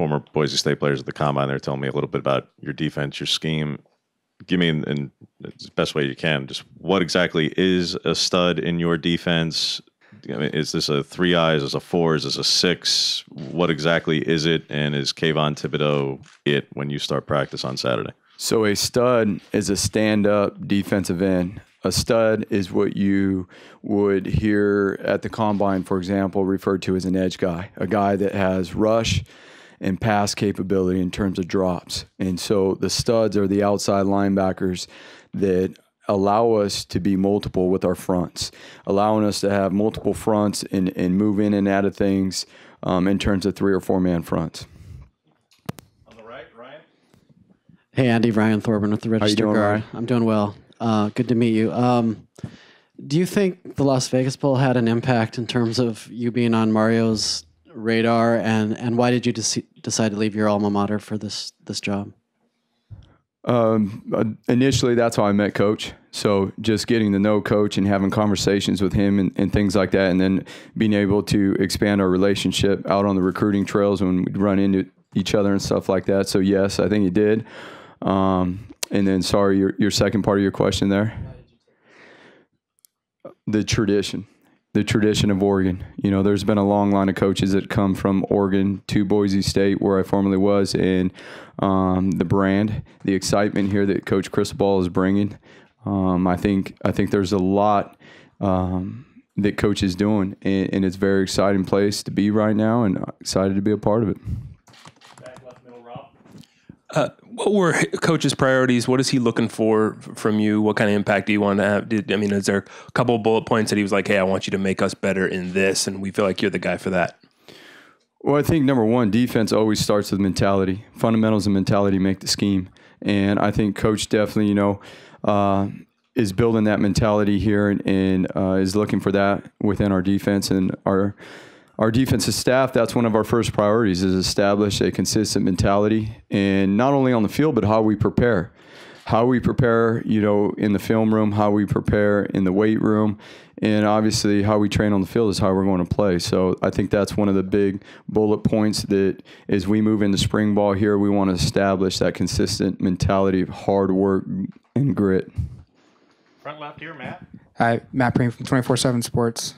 former Boise State players at the combine. They're telling me a little bit about your defense, your scheme. Give me in the best way you can, just what exactly is a stud in your defense? I mean, is this a 3-eye? Is this a 4? Is this a 6? What exactly is it? And is Kayvon Thibodeau it when you start practice on Saturday? So a stud is a stand-up defensive end. A stud is what you would hear at the combine, for example, referred to as an edge guy, a guy that has rush and pass capability in terms of drops. And so the studs are the outside linebackers that allow us to be multiple with our fronts, allowing us to have multiple fronts and move in and out of things in terms of 3 or 4 man fronts. On the right, Ryan. Hey, Andy, Ryan Thorburn with the Register doing, Guard. Ryan? I'm doing well. Good to meet you. Do you think the Las Vegas Bowl had an impact in terms of you being on Mario's radar, and why did you decide to leave your alma mater for this job? Initially, that's how I met Coach. So just getting to know Coach and having conversations with him and things like that, and then being able to expand our relationship out on the recruiting trails when we'd run into each other and stuff like that. So yes, I think it did. And then, sorry, your second part of your question there. The tradition of Oregon. You know, there's been a long line of coaches that come from Oregon to Boise State, where I formerly was, and the brand, the excitement here that Coach Cristobal is bringing. I think there's a lot that Coach is doing, and it's a very exciting place to be right now, and excited to be a part of it. Back left middle, Rob. What were Coach's priorities? What is he looking for from you? What kind of impact do you want to have? Is there a couple of bullet points that he was like, hey, I want you to make us better in this, and we feel like you're the guy for that? Well, I think number one, defense always starts with mentality. Fundamentals and mentality make the scheme. And I think Coach definitely, is building that mentality here and is looking for that within our defense. And our defensive staff, that's one of our first priorities, is establish a consistent mentality. And not only on the field, but how we prepare. How we prepare, in the film room, how we prepare in the weight room, and obviously how we train on the field is how we're going to play. So I think that's one of the big bullet points that as we move into spring ball here, we want to establish that consistent mentality of hard work and grit. Front left here, Matt. Hi, Matt Preem from 24/7 Sports.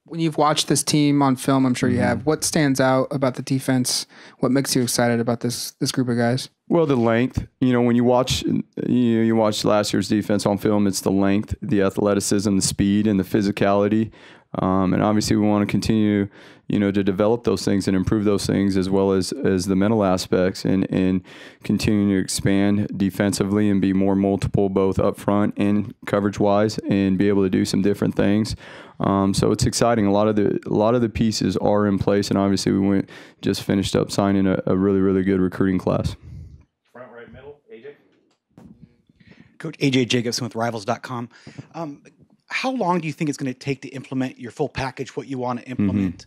When you've watched this team on film, I'm sure you have, what stands out about the defense? What makes you excited about this group of guys? Well, the length. When you watch last year's defense on film, it's the length, the athleticism, the speed, and the physicality. And obviously, we want to continue, to develop those things and improve those things, as well as the mental aspects, and continue to expand defensively and be more multiple, both up front and coverage wise, and be able to do some different things. So it's exciting. A lot of the pieces are in place, and obviously, we just finished up signing a really, really good recruiting class. Front right middle, AJ. Coach AJ Jacobson with Rivals.com. How long do you think it's going to take to implement your full package, what you want to implement?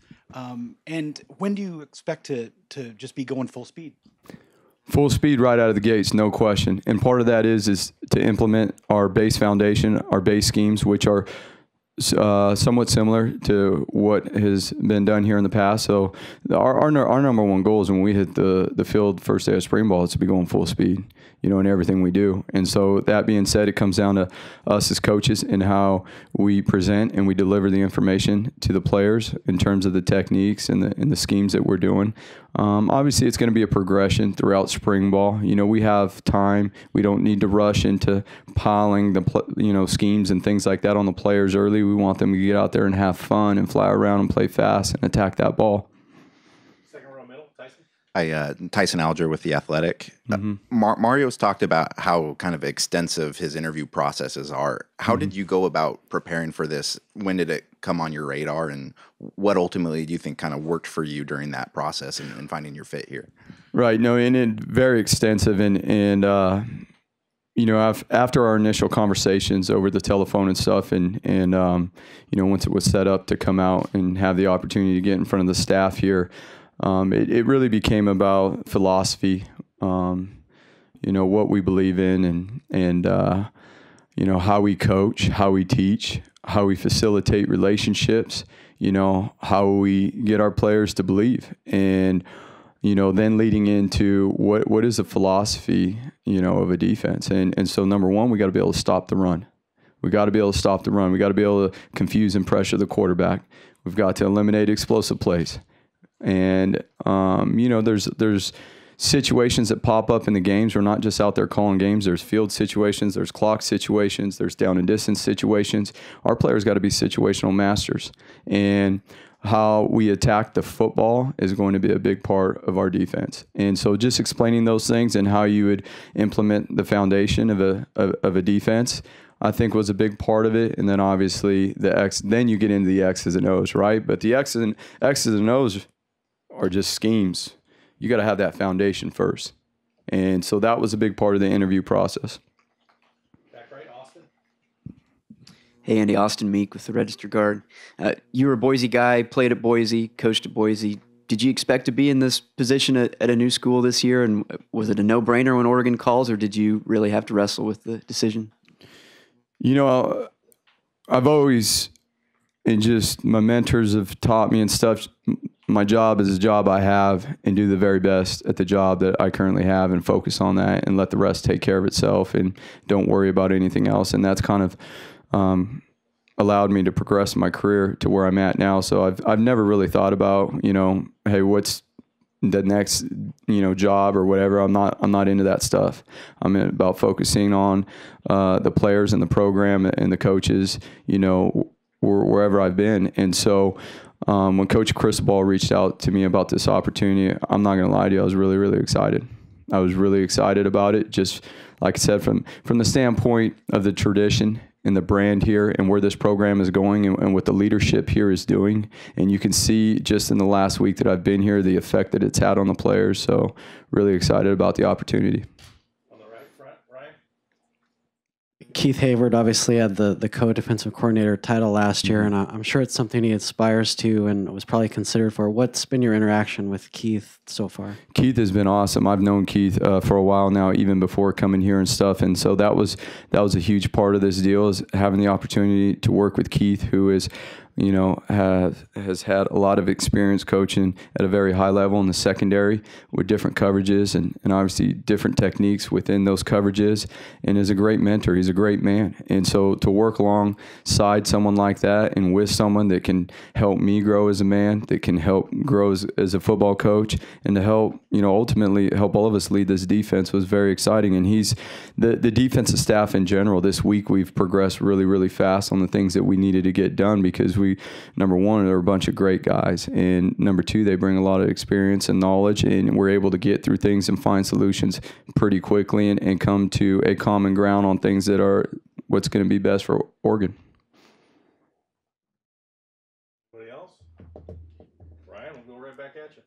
And when do you expect to just be going full speed? Full speed right out of the gates, no question. And part of that is to implement our base foundation, our base schemes, which are somewhat similar to what has been done here in the past. So our number one goal is when we hit the field first day of spring ball is to be going full speed, in everything we do. And so that being said, it comes down to us as coaches and how we present and we deliver the information to the players in terms of the techniques and the schemes that we're doing. Obviously, it's going to be a progression throughout spring ball. We have time. We don't need to rush into piling the schemes and things like that on the players early. We want them to get out there and have fun and fly around and play fast and attack that ball. Second row middle, Tyson. Hi, Tyson Alger with The Athletic. Mario's talked about how kind of extensive his interview processes are. How did you go about preparing for this? When did it come on your radar? And what ultimately do you think kind of worked for you during that process and finding your fit here? Right. No, and it very extensive. And after our initial conversations over the telephone and stuff, and once it was set up to come out and have the opportunity to get in front of the staff here, it really became about philosophy, what we believe in, and how we coach, how we teach, how we facilitate relationships, how we get our players to believe. And then leading into what is the philosophy, of a defense. And so number one, we got to be able to stop the run. We got to be able to stop the run. We got to be able to confuse and pressure the quarterback. We've got to eliminate explosive plays. And, there's situations that pop up in the games. We're not just out there calling games. There's field situations, there's clock situations, there's down and distance situations. Our players got to be situational masters. And how we attack the football is going to be a big part of our defense. And so just explaining those things and how you would implement the foundation of a defense, I think was a big part of it. And then obviously then you get into the X's and O's, right? But the X's and O's are just schemes. You got to have that foundation first. And so that was a big part of the interview process. Hey, Andy, Austin Meek with the Register Guard. You were a Boise guy, played at Boise, coached at Boise. Did you expect to be in this position at a new school this year? And was it a no-brainer when Oregon calls, or did you really have to wrestle with the decision? I've always, and just my mentors have taught me and stuff, my job is a job I have, and do the very best at the job that I currently have and focus on that and let the rest take care of itself and don't worry about anything else. And that's kind of allowed me to progress my career to where I'm at now. So I've never really thought about, hey, what's the next, job or whatever. I'm not into that stuff. I'm about focusing on the players and the program and the coaches, wherever I've been. And so when Coach Cristobal reached out to me about this opportunity, I'm not going to lie to you, I was really, really excited. I was really excited about it. Just like I said, from the standpoint of the tradition and the brand here and where this program is going and what the leadership here is doing. And you can see just in the last week that I've been here, the effect that it's had on the players. So really excited about the opportunity. On the right front, Ryan? Keith Hayward obviously had the co-defensive coordinator title last year, and I'm sure it's something he aspires to and was probably considered for. What's been your interaction with Keith so far? Keith has been awesome. I've known Keith for a while now, even before coming here and stuff. And so that was a huge part of this deal, is having the opportunity to work with Keith, who is, has had a lot of experience coaching at a very high level in the secondary with different coverages and obviously different techniques within those coverages, and is a great mentor. He's a great man. And so to work alongside someone like that and with someone that can help me grow as a man, that can help grow as a football coach, and to help, ultimately help all of us lead this defense was very exciting. And he's the defensive staff in general. This week we've progressed really, really fast on the things that we needed to get done, because number one, they're a bunch of great guys, and number two, they bring a lot of experience and knowledge, and we're able to get through things and find solutions pretty quickly and come to a common ground on things that are what's going to be best for Oregon. Anybody else? Ryan, we'll go right back at you.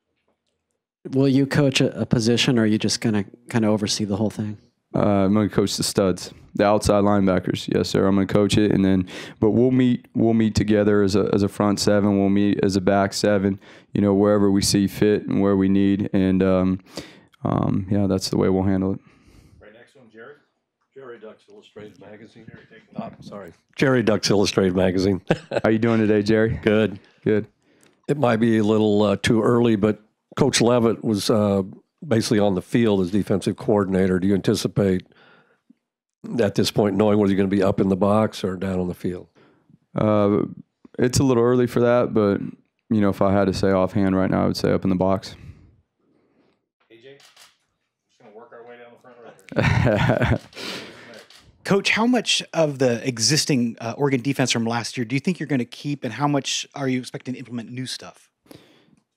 Will you coach a position, or are you just going to kind of oversee the whole thing? I'm going to coach the studs, the outside linebackers. Yes, sir. I'm going to coach it, and then, but we'll meet together as a front seven. We'll meet as a back seven. Wherever we see fit and where we need, and that's the way we'll handle it. Right next to him, Jerry. Jerry Ducks Illustrated Magazine. Jerry Ducks Illustrated Magazine. How you doing today, Jerry? Good. Good. It might be a little too early, but Coach Levitt was basically on the field as defensive coordinator. Do you anticipate at this point knowing whether you're going to be up in the box or down on the field? It's a little early for that, but if I had to say offhand right now, I would say up in the box. AJ, just going to work our way down the front right here. Coach, how much of the existing Oregon defense from last year do you think you're going to keep, and how much are you expecting to implement new stuff?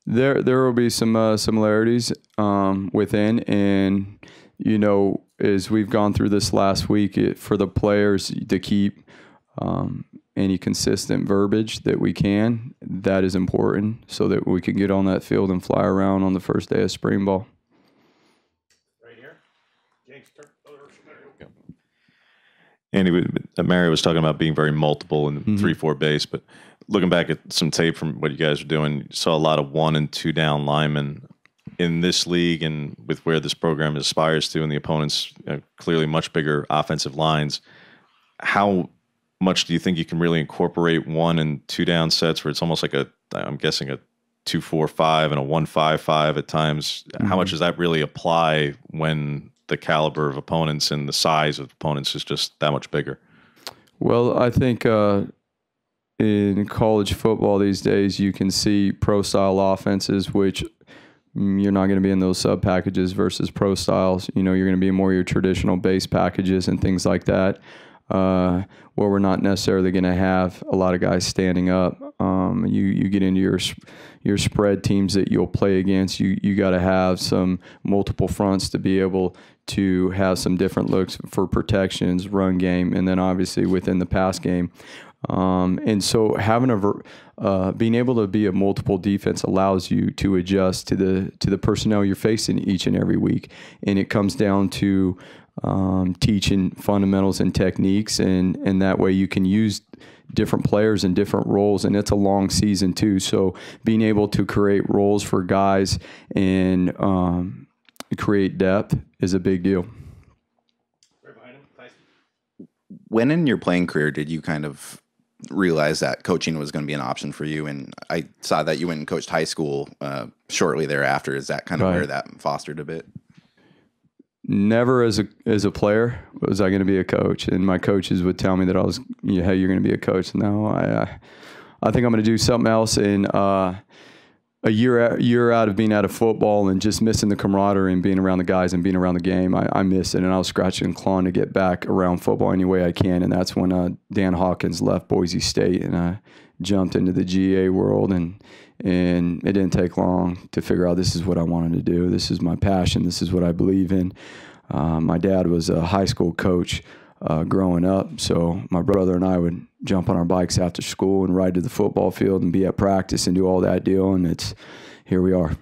There will be some similarities within, and as we've gone through this last week, for the players to keep any consistent verbiage that we can, that is important, so that we can get on that field and fly around on the first day of spring ball. Right here, James. Andy, Mary was talking about being very multiple in 3-4 base, but looking back at some tape from what you guys are doing, you saw a lot of 1 and 2 down linemen in this league, and with where this program aspires to, and the opponents clearly much bigger offensive lines. How much do you think you can really incorporate 1 and 2 down sets where it's almost like I'm guessing a 2.45 and a 1.55 at times. How much does that really apply when the caliber of opponents and the size of opponents is just that much bigger? Well, I think in college football these days, you can see pro-style offenses, which you're not going to be in those sub packages versus pro styles. You're going to be more your traditional base packages and things like that, where we're not necessarily going to have a lot of guys standing up. You get into your spread teams that you'll play against. You got to have some multiple fronts to be able to have some different looks for protections, run game, and then obviously within the pass game. And so having being able to be a multiple defense allows you to adjust to the personnel you're facing each and every week. And it comes down to teaching fundamentals and techniques, and that way you can use different players in different roles, and it's a long season too. So being able to create roles for guys and create depth is a big deal. When in your playing career did you kind of realize that coaching was going to be an option for you? And I saw that you went and coached high school shortly thereafter. Is that kind of where that fostered a bit? Never as a player was I going to be a coach, and my coaches would tell me that I was, hey, you're going to be a coach. No, I think I'm going to do something else. And a year out of being out of football and just missing the camaraderie and being around the guys and being around the game, I miss it. And I was scratching and clawing to get back around football any way I can. And that's when Dan Hawkins left Boise State, and I jumped into the GA world. And it didn't take long to figure out this is what I wanted to do. This is my passion. This is what I believe in. My dad was a high school coach growing up, so my brother and I would jump on our bikes after school and ride to the football field and be at practice and do all that deal, and here we are.